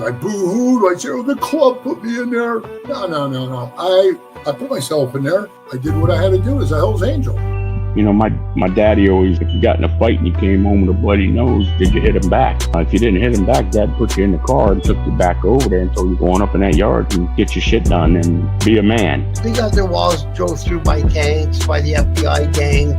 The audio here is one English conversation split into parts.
I boo-hooed. I said, oh, the club put me in there. No. I put myself in there. I did what I had to do as a Hell's Angel. You know, my daddy always, if you got in a fight and you came home with a bloody nose, did you hit him back? If you didn't hit him back, Dad put you in the car and took you back over there and told you going up in that yard and get your shit done and be a man. These other walls drove through by gangs, by the FBI gang,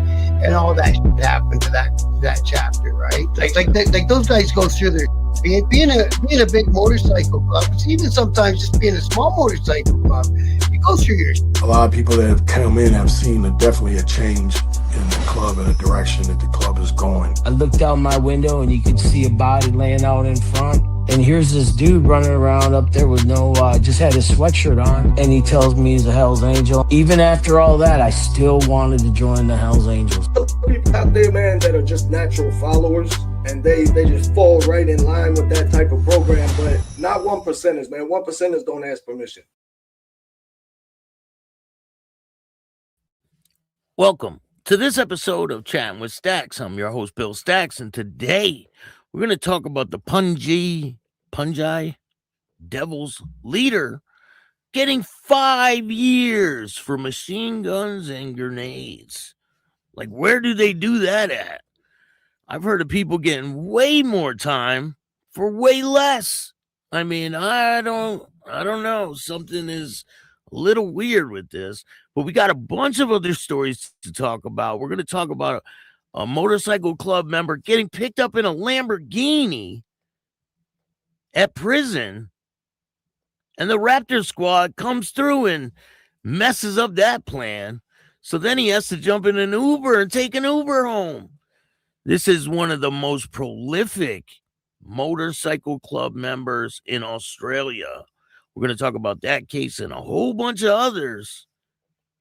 and all that shit happened to that chapter, right? Like those guys go through their being a big motorcycle club. It's even sometimes just being a small motorcycle club. You go through your. A lot of people that have come in have seen definitely a change in the club and the direction that the club is going. I looked out my window and you could see a body laying out in front. And here's this dude running around up there with just had his sweatshirt on. And he tells me he's a Hell's Angel. Even after all that, I still wanted to join the Hell's Angels. People out there, man, that are just natural followers. And they just fall right in line with that type of program. But not 1%ers, man. 1%ers don't ask permission. Welcome to this episode of Chattin With Staxx. I'm your host, Bill Staxx, and today we're going to talk about the Punjabi Devils leader getting 5 years for machine guns and grenades. Like, where do they do that at? I've heard of people getting way more time for way less. I mean, I don't know. Something is a little weird with this, but we got a bunch of other stories to talk about. We're going to talk about a motorcycle club member getting picked up in a Lamborghini at prison, and the Raptor Squad comes through and messes up that plan. So then he has to jump in an Uber and take an Uber home. This is one of the most prolific motorcycle club members in Australia. We're going to talk about that case and a whole bunch of others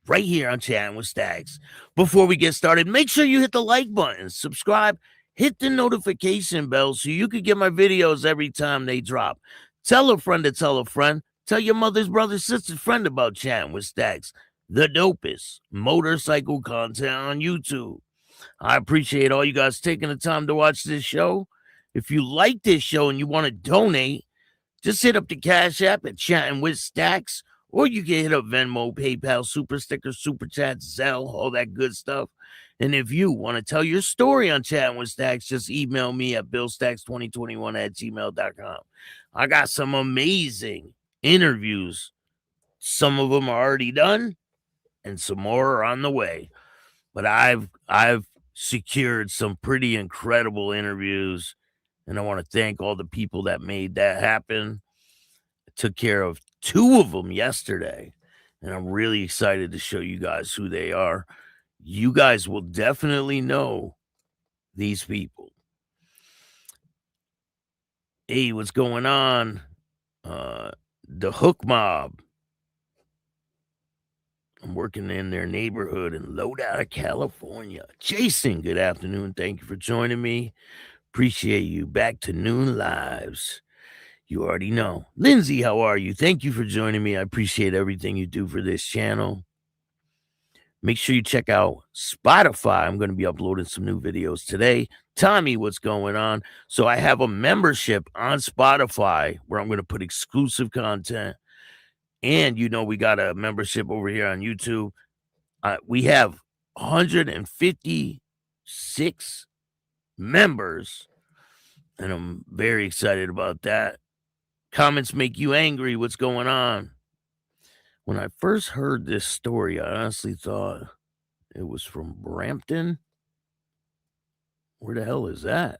right here on Chattin With Staxx. Before we get started, make sure you hit the like button, subscribe, hit the notification bell so you can get my videos every time they drop. Tell a friend to tell a friend. Tell your mother's brother, sister's friend about Chattin With Staxx, the dopest motorcycle content on YouTube. I appreciate all you guys taking the time to watch this show. If you like this show and you want to donate, just hit up the Cash App at Chattin With Staxx, or you can hit up Venmo, PayPal, Super Sticker, Super Chat, Zelle, all that good stuff. And if you want to tell your story on Chattin With Staxx, just email me at billstaxx2021@gmail.com. I got some amazing interviews. Some of them are already done, and some more are on the way. But I've secured some pretty incredible interviews, and I want to thank all the people that made that happen. I took care of 2 of them yesterday, and I'm really excited to show you guys who they are. You guys will definitely know these people. Hey, what's going on? The Hook Mob. I'm working in their neighborhood in Lodi, California. Jason, good afternoon. Thank you for joining me. Appreciate you. Back to Noon Lives. You already know. Lindsay, how are you? Thank you for joining me. I appreciate everything you do for this channel. Make sure you check out Spotify. I'm going to be uploading some new videos today. Tommy, what's going on? So I have a membership on Spotify where I'm going to put exclusive content. And, we got a membership over here on YouTube. We have 156 members, and I'm very excited about that. Comments make you angry. What's going on? When I first heard this story, I honestly thought it was from Brampton. Where the hell is that?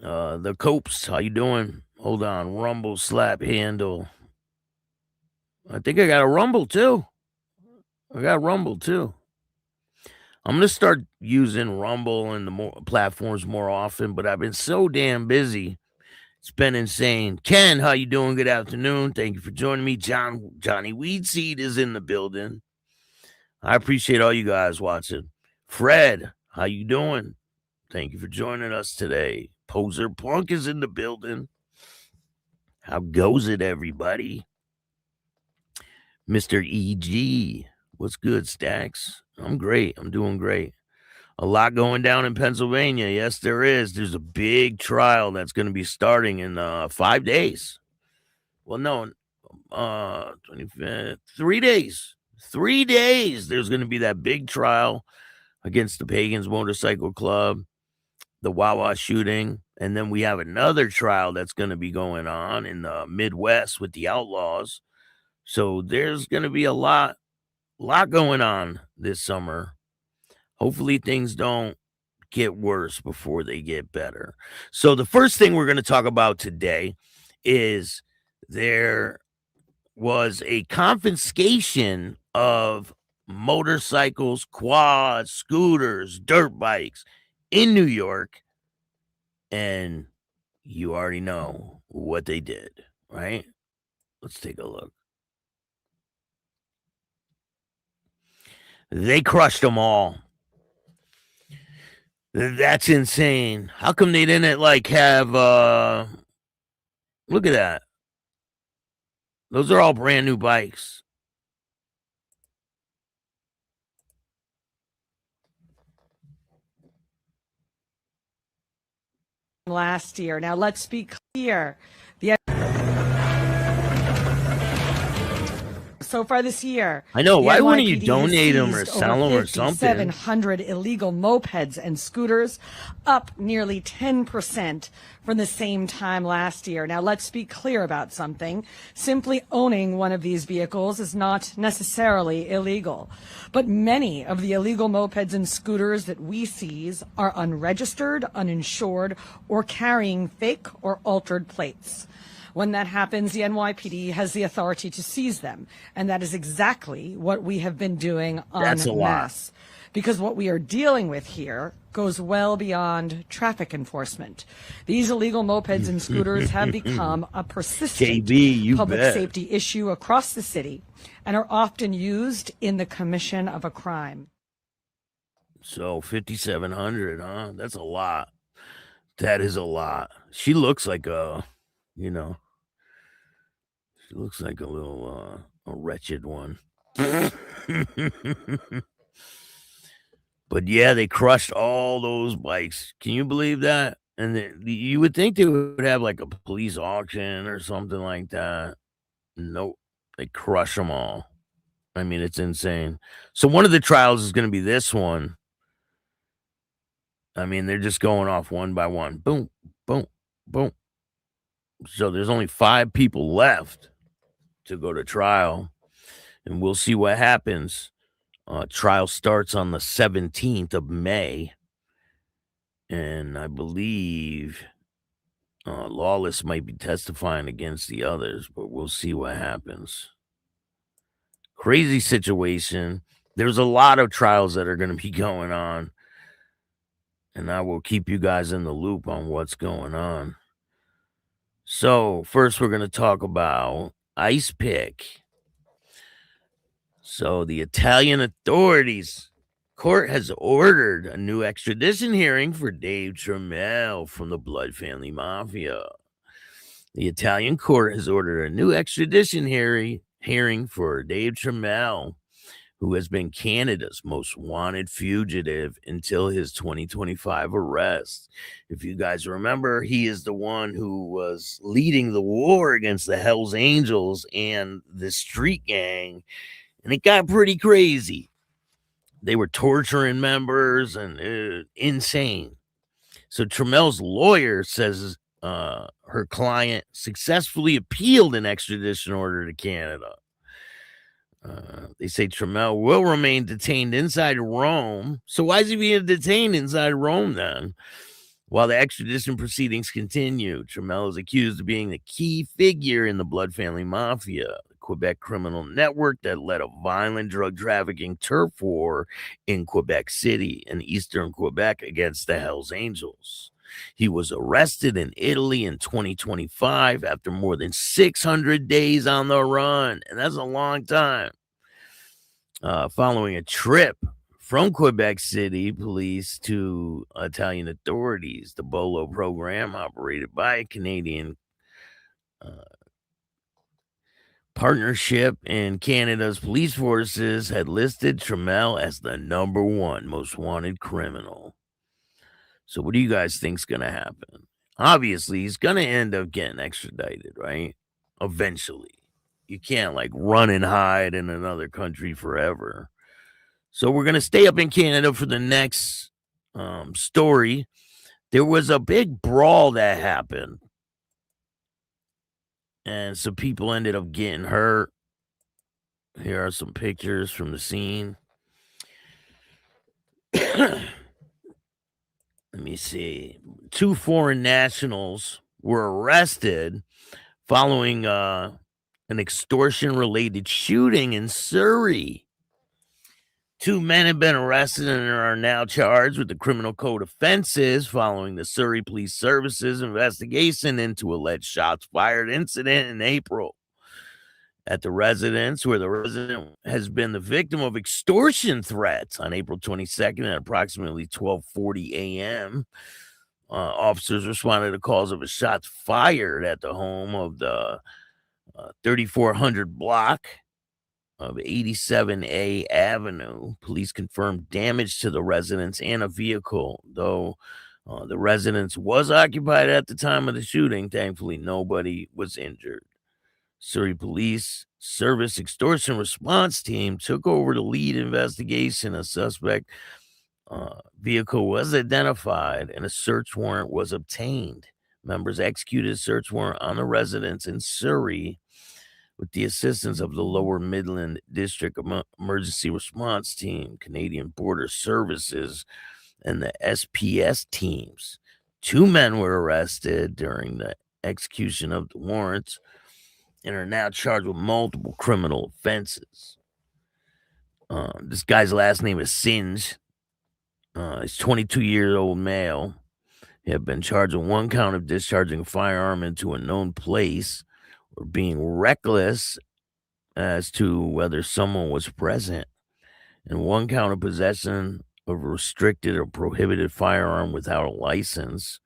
The Copes, how you doing? Hold on. Rumble slap handle. I think I got a Rumble too. I'm going to start using Rumble and the platforms more often, but I've been so damn busy. It's been insane. Ken, how you doing? Good afternoon. Thank you for joining me. Johnny Weedseed is in the building. I appreciate all you guys watching. Fred, how you doing? Thank you for joining us today. Poser Punk is in the building. How goes it, everybody? Mr. EG, what's good, Staxx? I'm great. I'm doing great. A lot going down in Pennsylvania. Yes, there is. There's a big trial that's going to be starting in 5 days. Well, no, 25th, 3 days. 3 days. There's going to be that big trial against the Pagans Motorcycle Club, the Wawa shooting. And then we have another trial that's going to be going on in the Midwest with the Outlaws. So there's going to be a lot going on this summer. Hopefully things don't get worse before they get better. So the first thing we're going to talk about today is there was a confiscation of motorcycles, quads, scooters, dirt bikes in New York. And you already know what they did, right? Let's take a look. They crushed them all. That's insane. How come they didn't have look at that. Those are all brand new bikes. Last year. Now let's be clear. So far this year, I know. Why wouldn't you NYPD donate them or seized sell them over or something? 5,700 illegal mopeds and scooters, up nearly 10% from the same time last year. Now, let's be clear about something. Simply owning one of these vehicles is not necessarily illegal. But many of the illegal mopeds and scooters that we seize are unregistered, uninsured, or carrying fake or altered plates. When that happens, the NYPD has the authority to seize them. And that is exactly what we have been doing en masse. Because what we are dealing with here goes well beyond traffic enforcement. These illegal mopeds and scooters have become a persistent public safety issue across the city and are often used in the commission of a crime. So 5,700, huh? That's a lot. That is a lot. She looks like a... she looks like a little, a wretched one. But yeah, they crushed all those bikes. Can you believe that? And you would think they would have a police auction or something like that. Nope. They crush them all. I mean, it's insane. So one of the trials is going to be this one. I mean, they're just going off one by one. Boom, boom, boom. So there's only 5 people left to go to trial, and we'll see what happens. Trial starts on the 17th of May, and I believe Lawless might be testifying against the others, but we'll see what happens. Crazy situation. There's a lot of trials that are going to be going on, and I will keep you guys in the loop on what's going on. So first we're going to talk about Ice Pick. So the Italian authorities court has ordered a new extradition hearing for Dave Tremel from the Blood Family Mafia. The Italian court has ordered a new extradition hearing for Dave Tremel, who has been Canada's most wanted fugitive until his 2025 arrest. If you guys remember, he is the one who was leading the war against the Hells Angels and the street gang, and it got pretty crazy. They were torturing members and insane. So Tremel's lawyer says her client successfully appealed an extradition order to Canada. They say Tremel will remain detained inside Rome. So why is he being detained inside Rome then? While the extradition proceedings continue, Tremel is accused of being the key figure in the Blood Family Mafia, the Quebec criminal network that led a violent drug trafficking turf war in Quebec City and eastern Quebec against the Hells Angels. He was arrested in Italy in 2025 after more than 600 days on the run, and that's a long time. Following a trip from Quebec City police to Italian authorities, the Bolo program operated by a Canadian partnership in Canada's police forces had listed Tremel as the #1 most wanted criminal. So what do you guys think's going to happen? Obviously, he's going to end up getting extradited, right? Eventually. You can't like run and hide in another country forever. So we're going to stay up in Canada for the next story. There was a big brawl that happened. And some people ended up getting hurt. Here are some pictures from the scene. Let me see. 2 foreign nationals were arrested following an extortion-related shooting in Surrey. 2 men have been arrested and are now charged with the criminal code offenses following the Surrey Police Services investigation into alleged shots fired incident in April at the residence, where the resident has been the victim of extortion threats on April 22nd at approximately 12:40 a.m. Officers responded to calls of a shots fired at the home of the 3400 block of 87A Avenue. Police confirmed damage to the residence and a vehicle, though the residence was occupied at the time of the shooting. Thankfully, nobody was injured. Surrey Police Service Extortion Response Team took over the lead investigation. A suspect vehicle was identified and a search warrant was obtained. Members executed a search warrant on the residence in Surrey with the assistance of the Lower Midland District Emergency Response Team, Canadian Border Services, and the SPS teams. 2 men were arrested during the execution of the warrants and are now charged with multiple criminal offenses. This guy's last name is Singh. He's 22-year-old male. He had been charged with 1 count of discharging a firearm into a known place or being reckless as to whether someone was present, and 1 count of possession of a restricted or prohibited firearm without a license.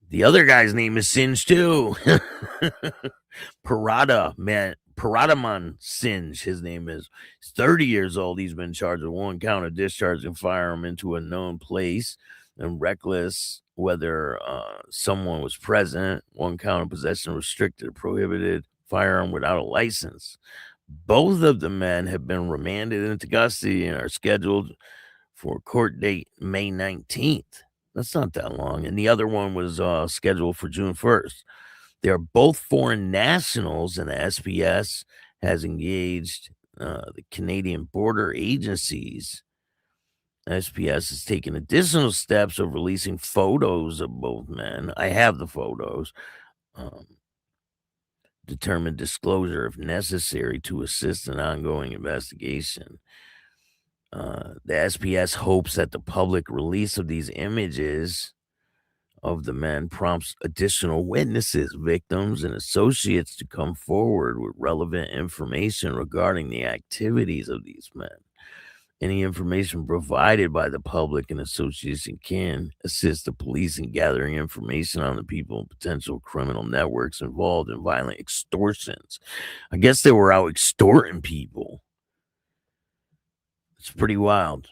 The other guy's name is Singh too. Paradaman Singh, his name is. He's 30 years old. He's been charged with 1 count of discharging firearm into a known place and reckless whether someone was present. 1 count of possession of restricted or prohibited firearm without a license. Both of the men have been remanded into custody and are scheduled for a court date May 19th. That's not that long. And the other one was scheduled for June 1st. They are both foreign nationals, and the SPS has engaged the Canadian border agencies. SPS has taken additional steps of releasing photos of both men. I have the photos. Determined disclosure if necessary to assist in ongoing investigation. The SPS hopes that the public release of these images of the men prompts additional witnesses, victims, and associates to come forward with relevant information regarding the activities of these men. Any information provided by the public and association can assist the police in gathering information on the people and potential criminal networks involved in violent extortions. I guess they were out extorting people. It's pretty wild.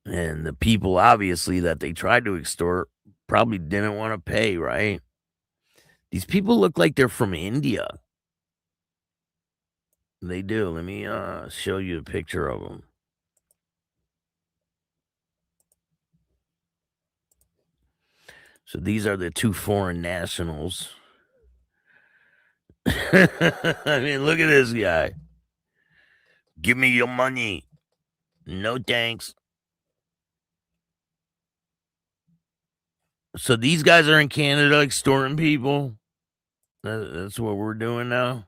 And the people, obviously, that they tried to extort probably didn't want to pay, right? These people look like they're from India. They do. Let me show you a picture of them. So these are the 2 foreign nationals. I mean, look at this guy. Give me your money. No thanks. So these guys are in Canada extorting people. That's what we're doing now.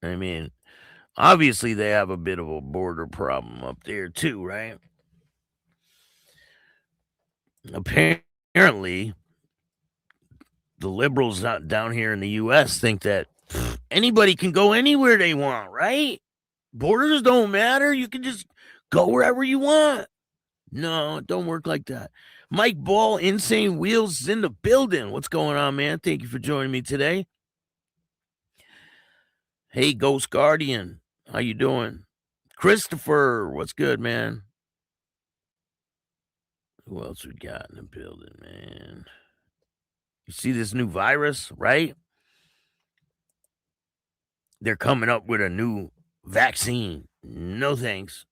I mean, obviously they have a bit of a border problem up there too, right? Apparently, the liberals not down here in the U.S. think that anybody can go anywhere they want, right? Borders don't matter. You can just go wherever you want. No, it don't work like that. Mike Ball, Insane Wheels, is in the building. What's going on, man? Thank you for joining me today. Hey, Ghost Guardian, how you doing? Christopher, what's good, man? Who else we got in the building, man? You see this new virus, right? They're coming up with a new vaccine. No thanks.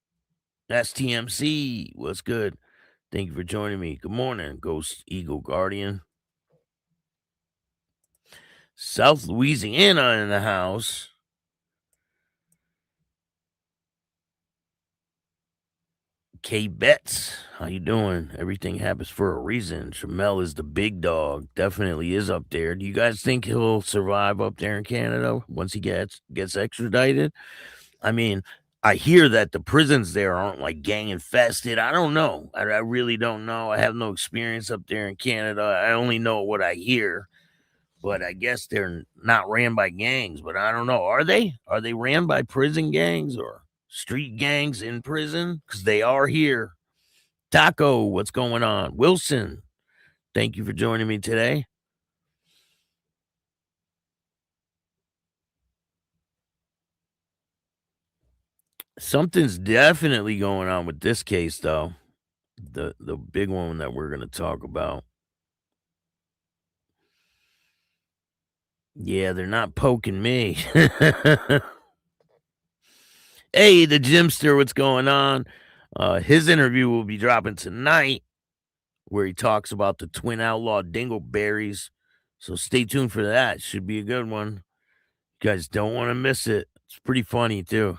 That's TMC. What's good? Thank you for joining me. Good morning, Ghost Eagle Guardian. South Louisiana in the house. K Betts, how you doing? Everything happens for a reason. Tremel is the big dog. Definitely is up there. Do you guys think he'll survive up there in Canada once he gets extradited? I mean, I hear that the prisons there aren't like gang infested. I don't know. I really don't know. I have no experience up there in Canada. I only know what I hear. But I guess they're not ran by gangs. But I don't know. Are they? Are they ran by prison gangs or street gangs in prison? Because they are here. Taco, what's going on? Wilson, thank you for joining me today. Something's definitely going on with this case, though. The big one that we're going to talk about. Yeah, they're not poking me. Hey, the Gymster, what's going on? His interview will be dropping tonight, where he talks about the twin outlaw dingleberries. So stay tuned for that. Should be a good one. You guys don't want to miss it. It's pretty funny, too.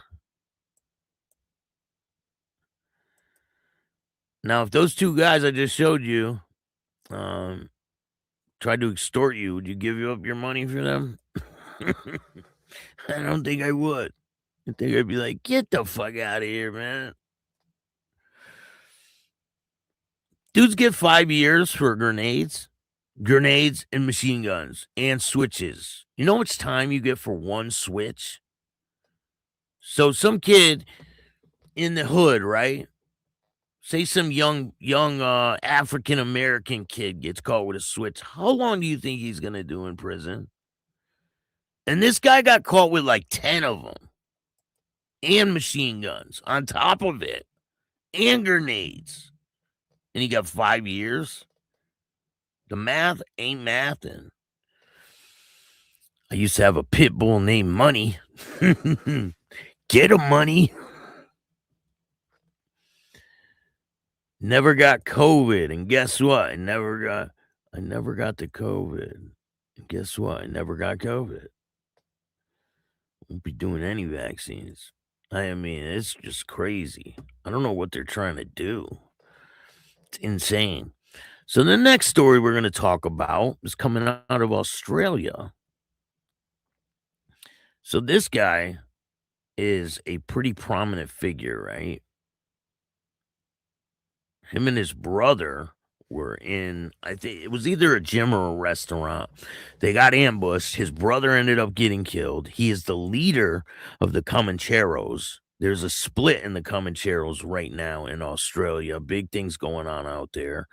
Now, if those two guys I just showed you tried to extort you, would you give up your money for them? I don't think I would. I think I'd be like, get the fuck out of here, man. Dudes get 5 years for grenades and machine guns and switches. You know how much time you get for one switch? So some kid in the hood, right? Say some young African-American kid gets caught with a switch. How long do you think he's going to do in prison? And this guy got caught with like 10 of them. And machine guns on top of it. And grenades. And he got 5 years. The math ain't mathing. I used to have a pit bull named Money. Get him, Money. Never got COVID, and guess what? I never got the COVID. And guess what? I never got COVID. Won't be doing any vaccines. I mean, it's just crazy. I don't know what they're trying to do. It's insane. So the next story we're going to talk about is coming out of Australia. So this guy is a pretty prominent figure, right? Him and his brother were in, I think it was either a gym or a restaurant. They got ambushed. His brother ended up getting killed. He is the leader of the Comancheros. There's a split in the Comancheros right now in Australia. Big things going on out there.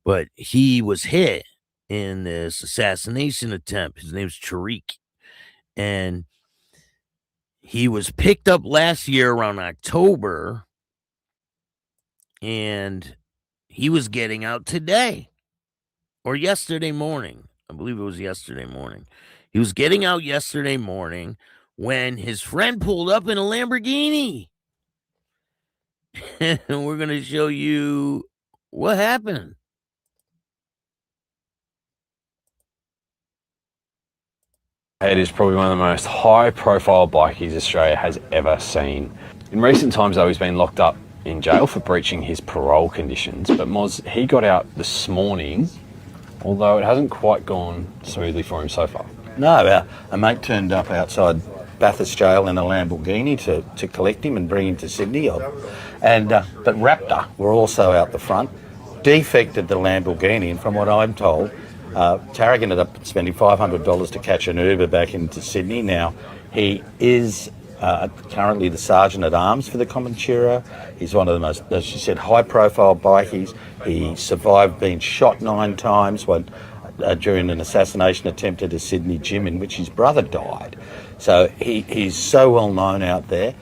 But he was hit in this assassination attempt. His name's Tarek. And he was picked up last year around October. And he was getting out today or yesterday morning. I believe it was yesterday morning. He was getting out yesterday morning when his friend pulled up in a Lamborghini. And we're going to show you what happened. It is probably one of the most high-profile bikies Australia has ever seen. In recent times, though, he's been locked up in jail for breaching his parole conditions, but Moz, he got out this morning, although it hasn't quite gone smoothly for him so far. No, a mate turned up outside Bathurst Jail in a Lamborghini to collect him and bring him to Sydney. But Raptor were also out the front, defected the Lamborghini, and from what I'm told, Tarek ended up spending $500 to catch an Uber back into Sydney. Now, he is currently the Sergeant at Arms for the Comanchero. He's one of the most, as you said, high-profile bikies. He survived being shot 9 times when during an assassination attempt at a Sydney gym in which his brother died. So he's so well known out there.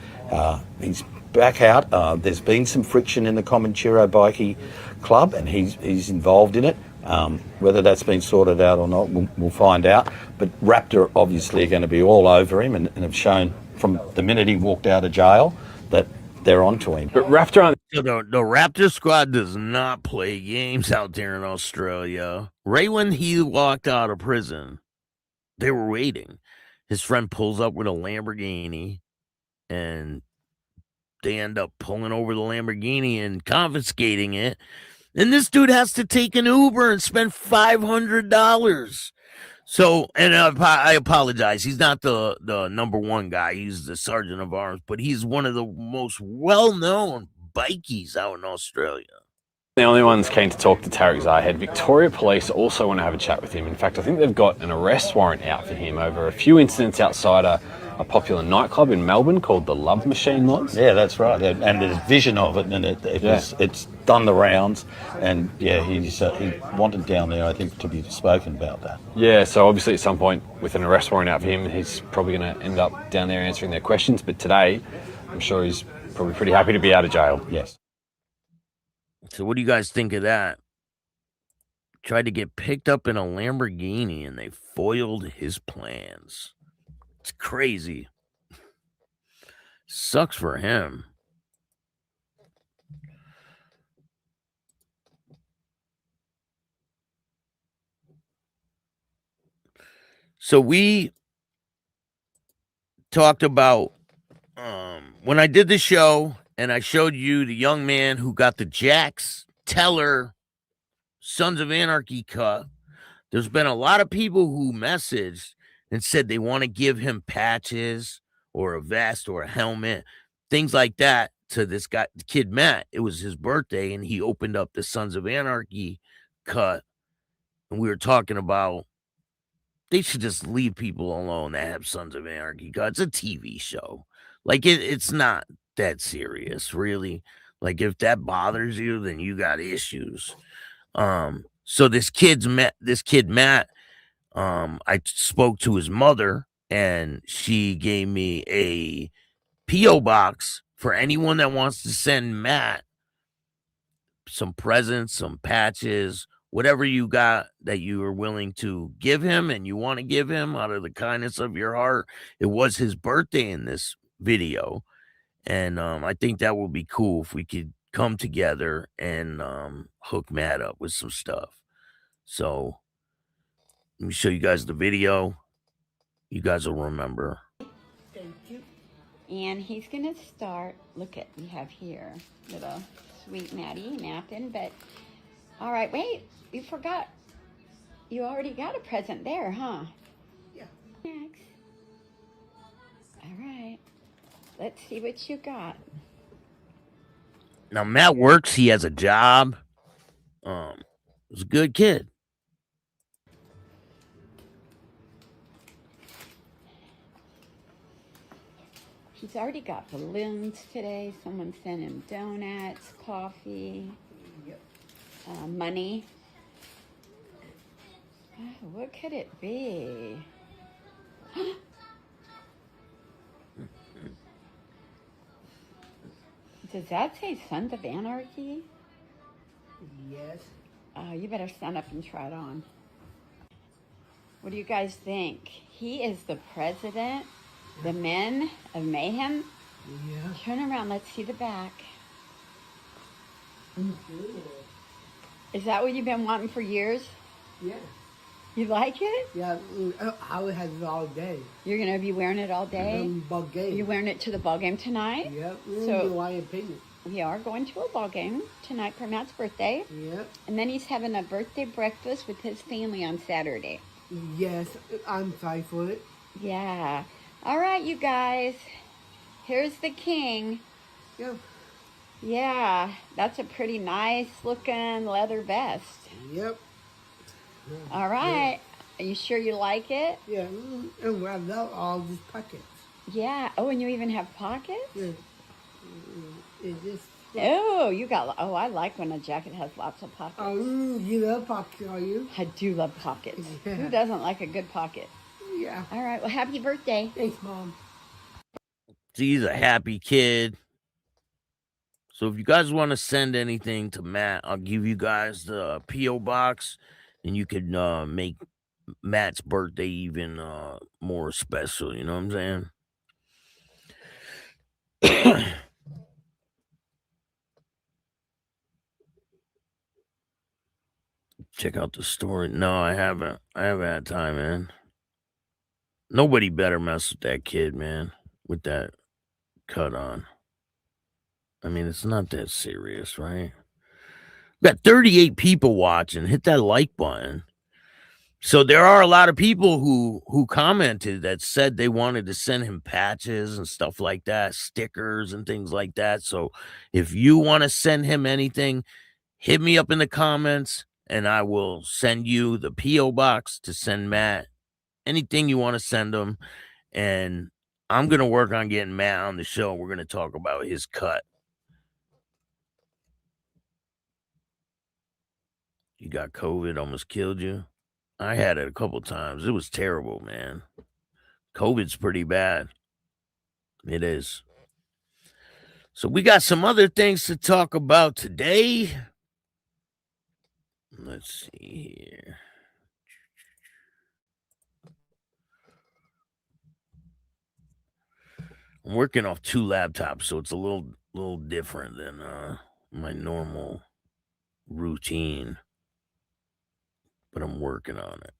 He's back out. There's been some friction in the Comanchero Bikie Club, and he's involved in it. Whether that's been sorted out or not, we'll find out. But Raptor obviously are going to be all over him and have shown from the minute he walked out of jail that they're onto him. But Raptor, So the Raptor Squad does not play games out there in Australia. Right when he walked out of prison, they were waiting. His friend pulls up with a Lamborghini, and they end up pulling over the Lamborghini and confiscating it. And this dude has to take an Uber and spend $500. So, and I apologize. He's not the number one guy. He's the sergeant of arms, but he's one of the most well-known bikies out in Australia. the only ones keen to talk to Tarek Zahed. Victoria Police also want to have a chat with him. In fact, I think they've got an arrest warrant out for him over a few incidents outside a popular nightclub in Melbourne called the Love Machine Lodge. Yeah, that's right. And there's vision of it, and it's done the rounds. And yeah, he wanted down there, I think, to be spoken about that. Yeah, so obviously at some point with an arrest warrant out for him, he's probably going to end up down there answering their questions. But today, I'm sure he's probably pretty happy to be out of jail. Yes. So what do you guys think of that? Tried to get picked up in a Lamborghini and they foiled his plans. It's crazy. Sucks for him. So we talked about when I did the show and I showed you the young man who got the Jax Teller Sons of Anarchy cut. There's been a lot of people who messaged and said they want to give him patches or a vest or a helmet, things like that to this guy, kid Matt. It was his birthday and he opened up the Sons of Anarchy cut. And we were talking about they should just leave people alone that have Sons of Anarchy cuts. It's a TV show. Like it's not that serious, really. Like if that bothers you, then you got issues. So this kid Matt, I spoke to his mother and she gave me a P.O. box for anyone that wants to send Matt some presents, some patches, whatever you got that you are willing to give him and you want to give him out of the kindness of your heart. It was his birthday in this video. And I think that would be cool if we could come together and hook Matt up with some stuff. So let me show you guys the video. You guys will remember. Thank you. And he's going to start. Look at, we have here little sweet Maddie napping. But all right, wait, you forgot. You already got a present there, huh? Yeah. Next. All right. Let's see what you got. Now Matt works. He has a job. He's a good kid. He's already got balloons today. Someone sent him donuts, coffee, money. Oh, what could it be? Does that say Sons of Anarchy? Yes. Oh, you better stand up and try it on. What do you guys think? He is the president, the men of mayhem. Yeah. Turn around, let's see the back. Mm-hmm. Is that what you've been wanting for years? Yeah. You like it? Yeah, I would have it all day. You're going to be wearing it all day? Ball game. You're wearing it to the ball game tonight? Yep. So- Hawaiian picnic. We are going to a ball game tonight for Matt's birthday. Yep. And then he's having a birthday breakfast with his family on Saturday. Yes, I'm sorry for it. Yeah. All right, you guys. Here's the king. Yep. Yeah, that's a pretty nice looking leather vest. Yep. All right. Are you sure you like it? Yeah, and I love all these pockets. Yeah. Oh, and you even have pockets? Yeah. Is this Oh, you got. Oh, I like when a jacket has lots of pockets. Oh, you love pockets, are you? I do love pockets. Yeah. Who doesn't like a good pocket? Yeah. All right. Well, happy birthday. Thanks, Mom. He's a happy kid. So if you guys want to send anything to Matt, I'll give you guys the P.O. box, and you could make Matt's birthday even more special. You know what I'm saying? Check out the story. No, I haven't. I haven't had time, man. Nobody better mess with that kid, man, with that cut on. I mean, it's not that serious, right? We got 38 people watching. Hit that like button. So there are a lot of people who commented that said they wanted to send him patches and stuff like that, stickers and things like that. So if you want to send him anything, hit me up in the comments and I will send you the P.O. box to send Matt anything you want to send him. And I'm going to work on getting Matt on the show. We're going to talk about his cut. You got COVID, almost killed you. I had it a couple times. It was terrible, man. COVID's pretty bad. It is. So we got some other things to talk about today. Let's see here. I'm working off 2 laptops, so it's a little different than my normal routine. But I'm working on it.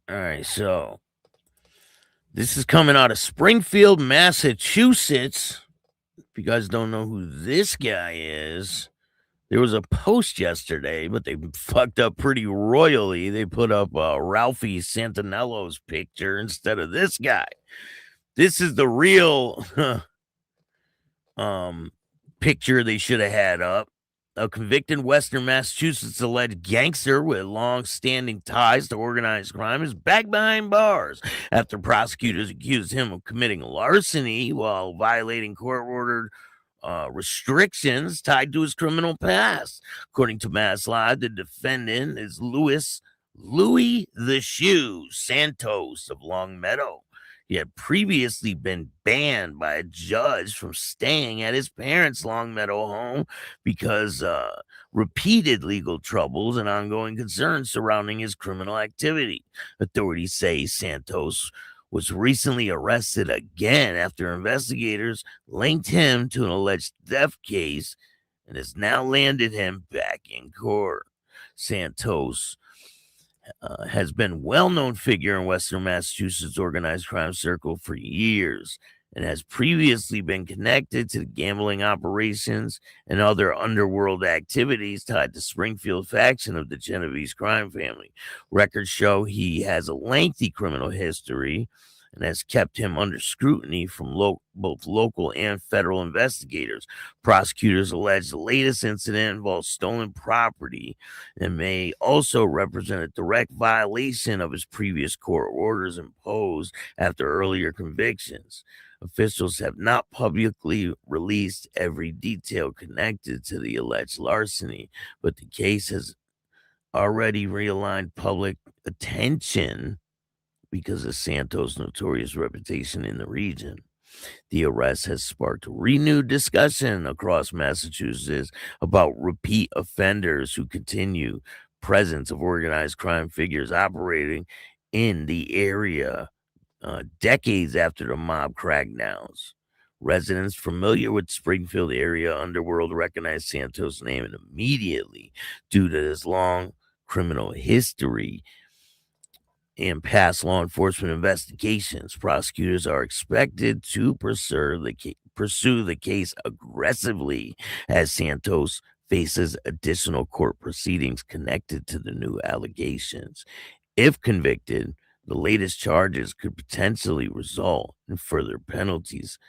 All right, so this is coming out of Springfield, Massachusetts. If you guys don't know who this guy is, there was a post yesterday, but they fucked up pretty royally. They put up Ralphie Santinello's picture instead of this guy. This is the real picture they should have had up. A convicted Western Massachusetts alleged gangster with long-standing ties to organized crime is back behind bars after prosecutors accused him of committing larceny while violating court-ordered restrictions tied to his criminal past. According to Mass Live, the defendant is Louis the Shoe Santos of Longmeadow. He had previously been banned by a judge from staying at his parents' Longmeadow home because repeated legal troubles and ongoing concerns surrounding his criminal activity. Authorities say Santos was recently arrested again after investigators linked him to an alleged theft case and has now landed him back in court. Santos has been a well-known figure in Western Massachusetts organized crime circle for years and has previously been connected to the gambling operations and other underworld activities tied to Springfield faction of the Genovese crime family. Records show he has a lengthy criminal history and has kept him under scrutiny from both local and federal investigators. Prosecutors allege the latest incident involves stolen property and may also represent a direct violation of his previous court orders imposed after earlier convictions. Officials have not publicly released every detail connected to the alleged larceny, but the case has already realigned public attention because of Santos' notorious reputation in the region. The arrest has sparked renewed discussion across Massachusetts about repeat offenders who continue presence of organized crime figures operating in the area decades after the mob crackdowns. Residents familiar with Springfield area underworld recognize Santos' name immediately due to his long criminal history and past law enforcement investigations. Prosecutors are expected to pursue the case aggressively as Santos faces additional court proceedings connected to the new allegations. If convicted, the latest charges could potentially result in further penalties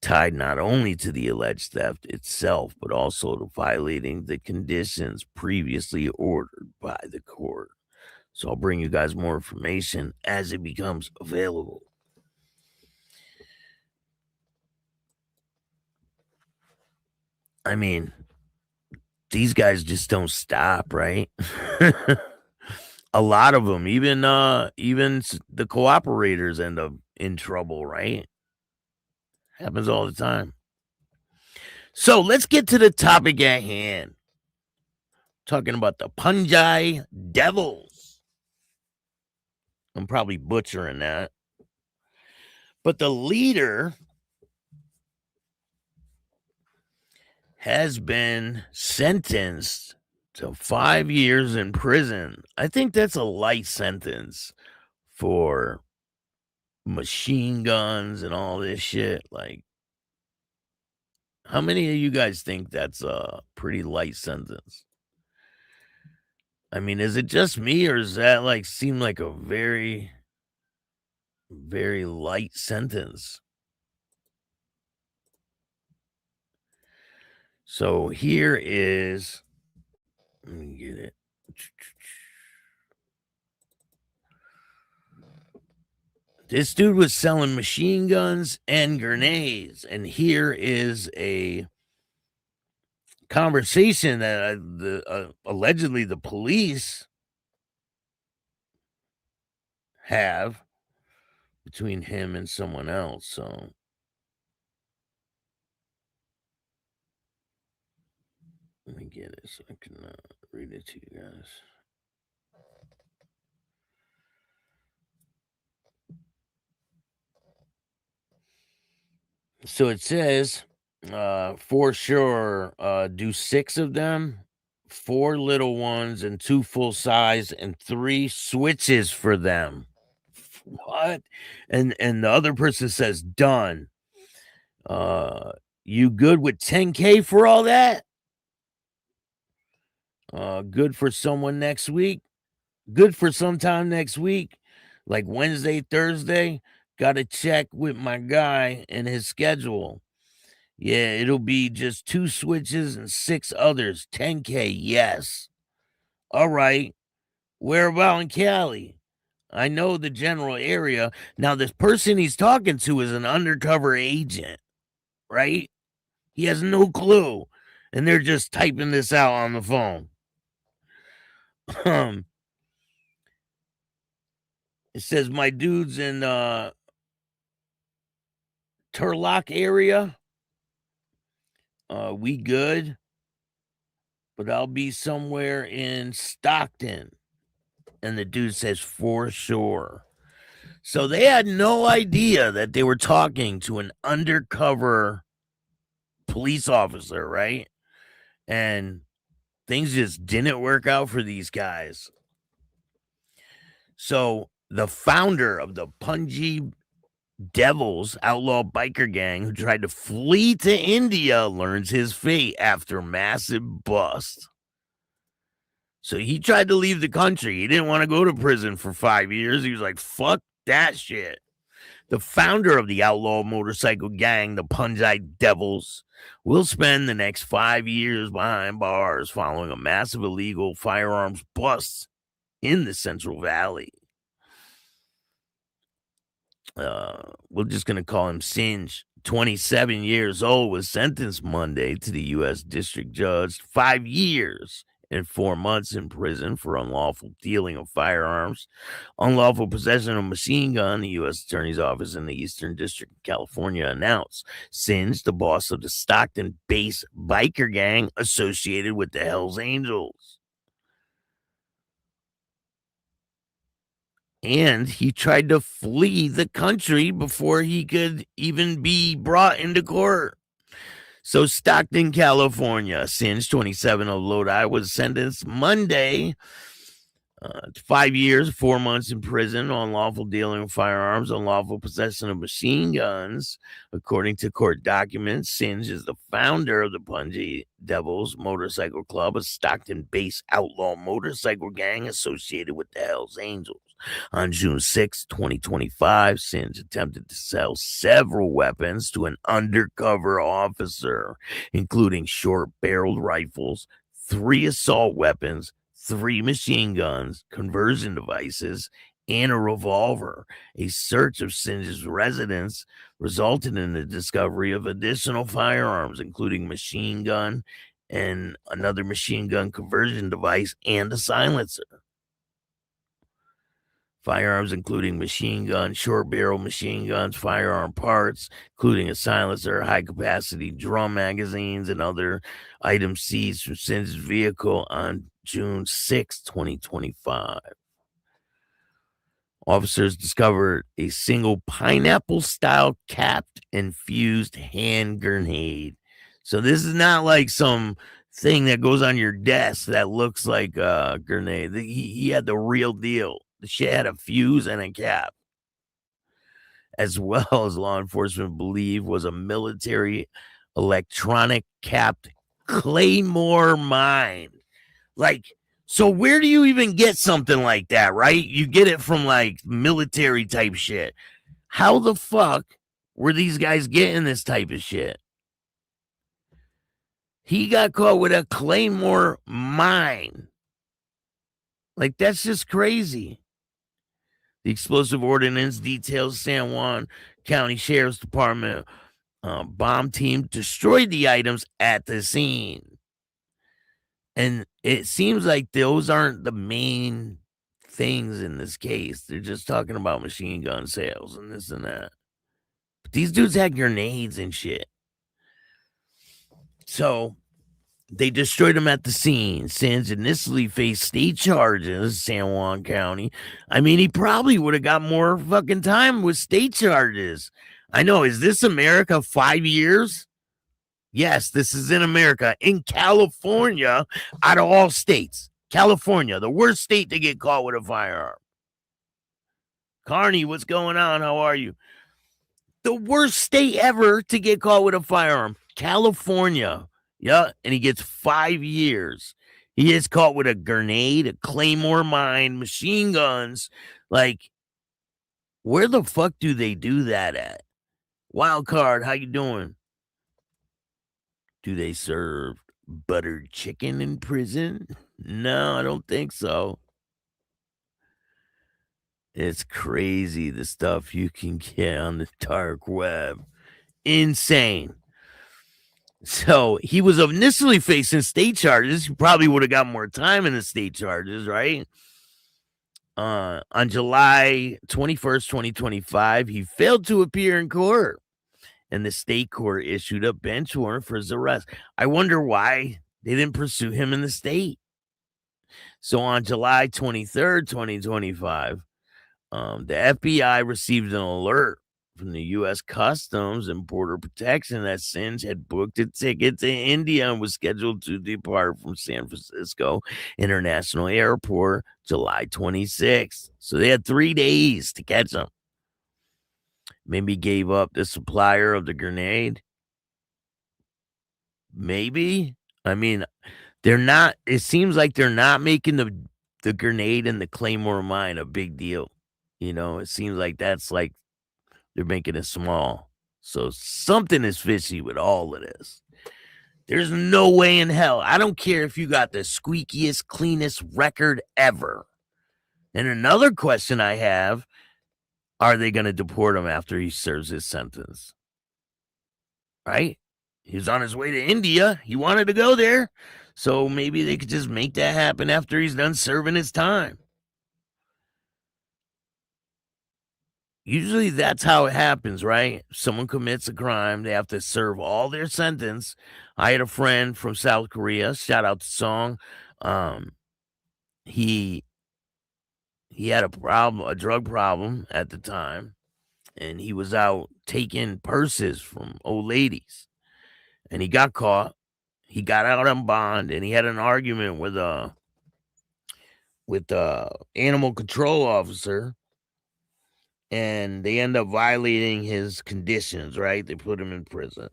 tied not only to the alleged theft itself, but also to violating the conditions previously ordered by the court. So I'll bring you guys more information as it becomes available. I mean, these guys just don't stop, right? A lot of them, even the cooperators end up in trouble, right? Happens all the time. So let's get to the topic at hand. Talking about the Punai Devils. I'm probably butchering that. But the leader has been sentenced to 5 years in prison. I think that's a light sentence for machine guns and all this shit. Like, how many of you guys think that's a pretty light sentence? I mean, is it just me, or does that like seem like a very, very light sentence? So here is, let me get it. This dude was selling machine guns and grenades, and here is a conversation that allegedly the police have between him and someone else. So let me get it so I can read it to you guys. So it says, for sure, do 6 of them, 4 little ones and 2 full size, and 3 switches for them. What? And the other person says, done. You good with 10K for all that? Good for someone next week? Good for sometime next week? Like Wednesday, Thursday? Got to check with my guy and his schedule. Yeah, it'll be just 2 switches and 6 others. 10K, yes. All right. Where about in Cali? I know the general area. Now, this person he's talking to is an undercover agent, right? He has no clue. And they're just typing this out on the phone. It says my dude's in Turlock area. We good, but I'll be somewhere in Stockton. And the dude says for sure. So they had no idea that they were talking to an undercover police officer, right? And things just didn't work out for these guys. So the founder of the Punjabi Devils outlaw biker gang who tried to flee to India learns his fate after massive bust. So he tried to leave the country. He didn't want to go to prison for 5 years. He was like, fuck that shit. The founder of the outlaw motorcycle gang, the Punai Devils, will spend the next 5 years behind bars following a massive illegal firearms bust in the Central Valley. We're just going to call him Singe. 27 years old, was sentenced Monday to the U.S. District Judge 5 years and 4 months in prison for unlawful dealing of firearms, unlawful possession of a machine gun, the U.S. Attorney's Office in the Eastern District of California announced. Singe, the boss of the Stockton-based biker gang associated with the Hells Angels. And he tried to flee the country before he could even be brought into court. So Stockton, California, Singe, 27 of Lodi, was sentenced Monday to 5 years, 4 months in prison on unlawful dealing of firearms, unlawful possession of machine guns. According to court documents, Singe is the founder of the Punjabi Devils Motorcycle Club, a Stockton-based outlaw motorcycle gang associated with the Hells Angels. On June 6, 2025, Singe attempted to sell several weapons to an undercover officer, including short-barreled rifles, 3 assault weapons, 3 machine guns, conversion devices, and a revolver. A search of Singh's residence resulted in the discovery of additional firearms, including machine gun and another machine gun conversion device and a silencer. Firearms including machine guns, short barrel machine guns, firearm parts, including a silencer, high-capacity drum magazines, and other items seized from Singh's vehicle on June 6, 2025. Officers discovered a single pineapple-style capped and fused hand grenade. So this is not like some thing that goes on your desk that looks like a grenade. He had the real deal. The shit had a fuse and a cap, as well as law enforcement believe was a military electronic capped Claymore mine. Like, so where do you even get something like that, right? You get it from like military type shit. How the fuck were these guys getting this type of shit? He got caught with a Claymore mine. Like, that's just crazy. The explosive ordnance details San Juan County Sheriff's Department bomb team destroyed the items at the scene. And it seems like those aren't the main things in this case. They're just talking about machine gun sales and this and that. But these dudes had grenades and shit. So they destroyed him at the scene. Singh's initially faced state charges, San Juan County. I mean, he probably would have got more fucking time with state charges. I know. Is this America? 5 years? Yes, this is in America. In California, out of all states. California, the worst state to get caught with a firearm. Carney, what's going on? How are you? The worst state ever to get caught with a firearm. California. Yeah, and he gets 5 years. He gets caught with a grenade, a Claymore mine, machine guns. Like, where the fuck do they do that at? Wild card, how you doing? Do they serve buttered chicken in prison? No, I don't think so. It's crazy the stuff you can get on the dark web. Insane. So he was initially facing state charges. He probably would have got more time in the state charges, right? On July 21st, 2025, he failed to appear in court, and the state court issued a bench warrant for his arrest. I wonder why they didn't pursue him in the state. So on July 23rd, 2025, the FBI received an alert from the U.S. Customs and Border Protection that Singh had booked a ticket to India and was scheduled to depart from San Francisco International Airport July 26th. So they had 3 days to catch him. Maybe gave up the supplier of the grenade. Maybe. I mean, they're not, it seems like they're not making the grenade and the Claymore mine a big deal. You know, it seems like that's like they're making it small. So something is fishy with all of this. There's no way in hell. I don't care if you got the squeakiest, cleanest record ever. And another question I have, are they going to deport him after he serves his sentence? Right? He was on his way to India. He wanted to go there. So maybe they could just make that happen after he's done serving his time. Usually that's how it happens, right? If someone commits a crime, they have to serve all their sentence. I had a friend from South Korea. Shout out to Song. He had a drug problem at the time, and he was out taking purses from old ladies, and he got caught. He got out on bond, and he had an argument with a animal control officer, and they end up violating his conditions, right? They put him in prison.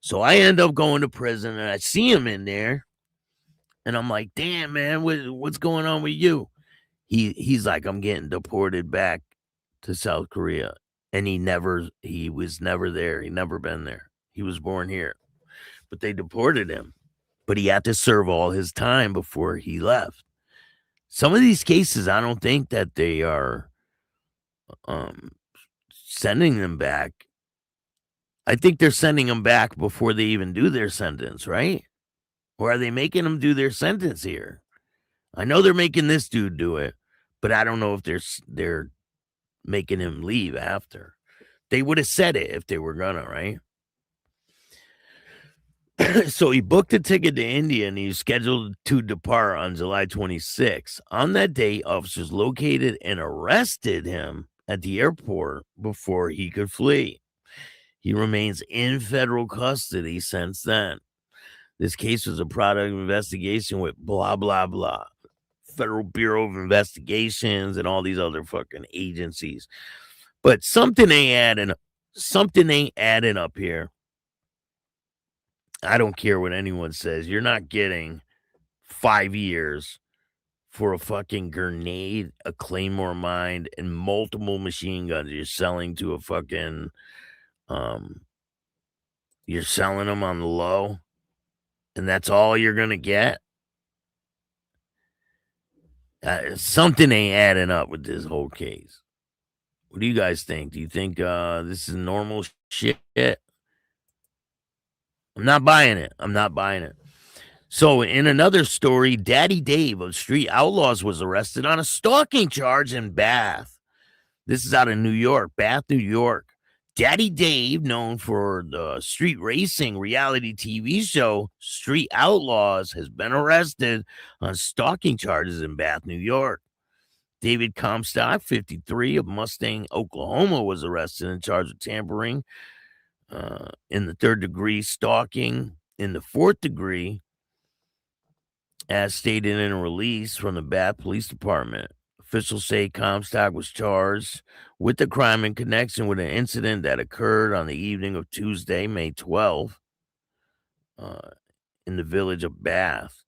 So I end up going to prison, and I see him in there, and I'm like, damn, man, what's going on with you? He's like, I'm getting deported back to South Korea. And he was never there. He never been there. He was born here. But they deported him. But he had to serve all his time before he left. Some of these cases, I don't think that they are sending them back. I think they're sending them back before they even do their sentence, right? Or are they making them do their sentence here? I know they're making this dude do it, but I don't know if they're making him leave after. They would have said it if they were gonna, right? So he booked a ticket to India and he's scheduled to depart on July 26th. On that day, officers located and arrested him at the airport before he could flee. He remains in federal custody since then. This case was a product of investigation with blah, blah, blah. Federal Bureau of Investigations and all these other fucking agencies. But something ain't adding up here. I don't care what anyone says. You're not getting 5 years for a fucking grenade, a claymore mine, and multiple machine guns you're selling to a fucking you're selling them on the low, and that's all you're gonna get. Something ain't adding up with this whole case. What do you guys think? Do you think this is normal shit? I'm not buying it. So in another story, Daddy Dave of Street Outlaws was arrested on a stalking charge in Bath. This is out of New York, Bath, New York. Daddy Dave, known for the street racing reality TV show Street Outlaws, has been arrested on stalking charges in Bath, New York. David Comstock, 53, of Mustang, Oklahoma, was arrested and charged with tampering in the 3rd degree, stalking in the 4th degree, as stated in a release from the Bath Police Department. Officials say Comstock was charged with the crime in connection with an incident that occurred on the evening of Tuesday, May 12th, in the village of Bath.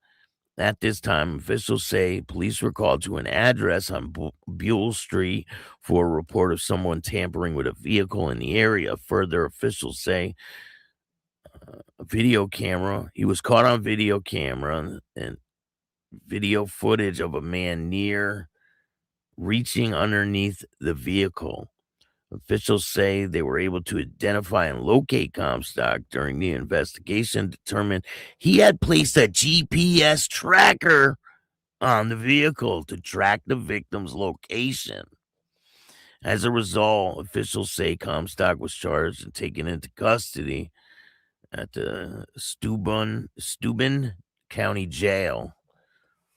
At this time, officials say police were called to an address on Buell Street for a report of someone tampering with a vehicle in the area. Further, officials say a video camera, he was caught on video camera and video footage of a man near reaching underneath the vehicle. Officials say they were able to identify and locate Comstock during the investigation, determined he had placed a GPS tracker on the vehicle to track the victim's location. As a result, officials say Comstock was charged and taken into custody at the Steuben County Jail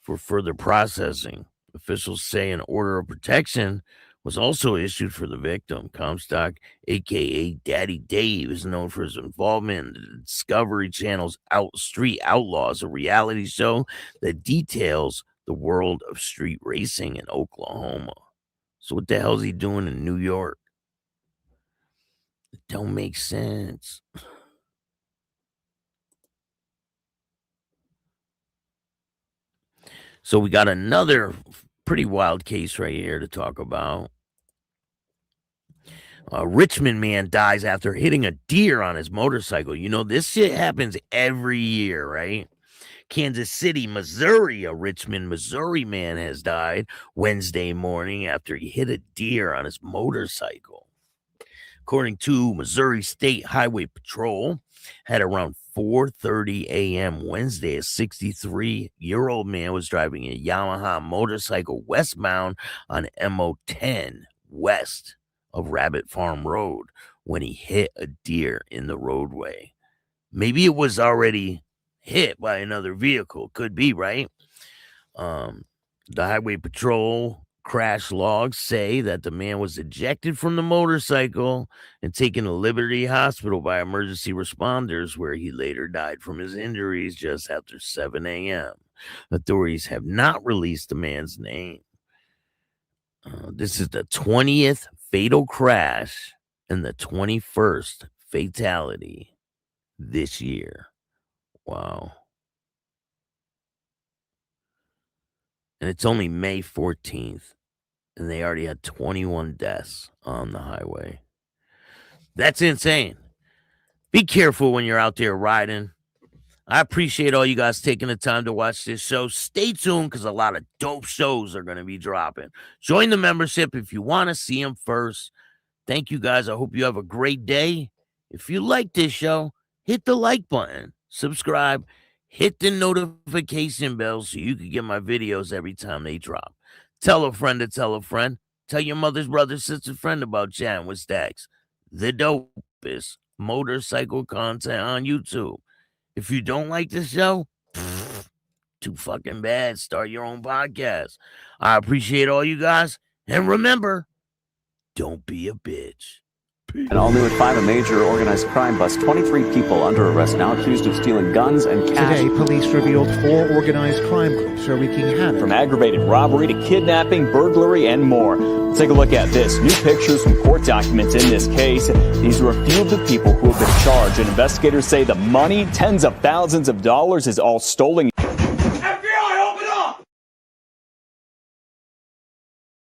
for further processing. Officials say an order of protection was also issued for the victim. Comstock, a.k.a. Daddy Dave, is known for his involvement in the Discovery Channel's Street Outlaws, a reality show that details the world of street racing in Oklahoma. So what the hell is he doing in New York? It don't make sense. So we got another pretty wild case right here to talk about. A Richmond man dies after hitting a deer on his motorcycle. You know, this shit happens every year, right? Kansas City, Missouri, a Richmond, Missouri man has died Wednesday morning after he hit a deer on his motorcycle. According to Missouri State Highway Patrol, at around 4:30 a.m. Wednesday, a 63-year-old man was driving a Yamaha motorcycle westbound on MO10 west of Rabbit Farm Road when he hit a deer in the roadway. Maybe it was already hit by another vehicle. Could be, right? The Highway Patrol crash logs say that the man was ejected from the motorcycle and taken to Liberty Hospital by emergency responders, where he later died from his injuries just after 7 a.m. Authorities have not released the man's name. This is the 20th fatal crash and the 21st fatality this year. Wow. And it's only May 14th, and they already had 21 deaths on the highway. That's insane. Be careful when you're out there riding. I appreciate all you guys taking the time to watch this show. Stay tuned because a lot of dope shows are going to be dropping. Join the membership if you want to see them first. Thank you guys. I hope you have a great day. If you like this show, hit the like button, subscribe, hit the notification bell so you can get my videos every time they drop. Tell a friend to tell a friend. Tell your mother's brother, sister, friend about Chattin With Staxx, the dopest motorcycle content on YouTube. If you don't like the show, too fucking bad. Start your own podcast. I appreciate all you guys. And remember, don't be a bitch. And all new at 5, a major organized crime bust. 23 people under arrest now accused of stealing guns and cash. Today, police revealed 4 organized crime groups are wreaking havoc. From aggravated robbery to kidnapping, burglary, and more. Let's take a look at this. New pictures from court documents in this case. These are a few of the people who have been charged. And investigators say the money, tens of thousands of dollars, is all stolen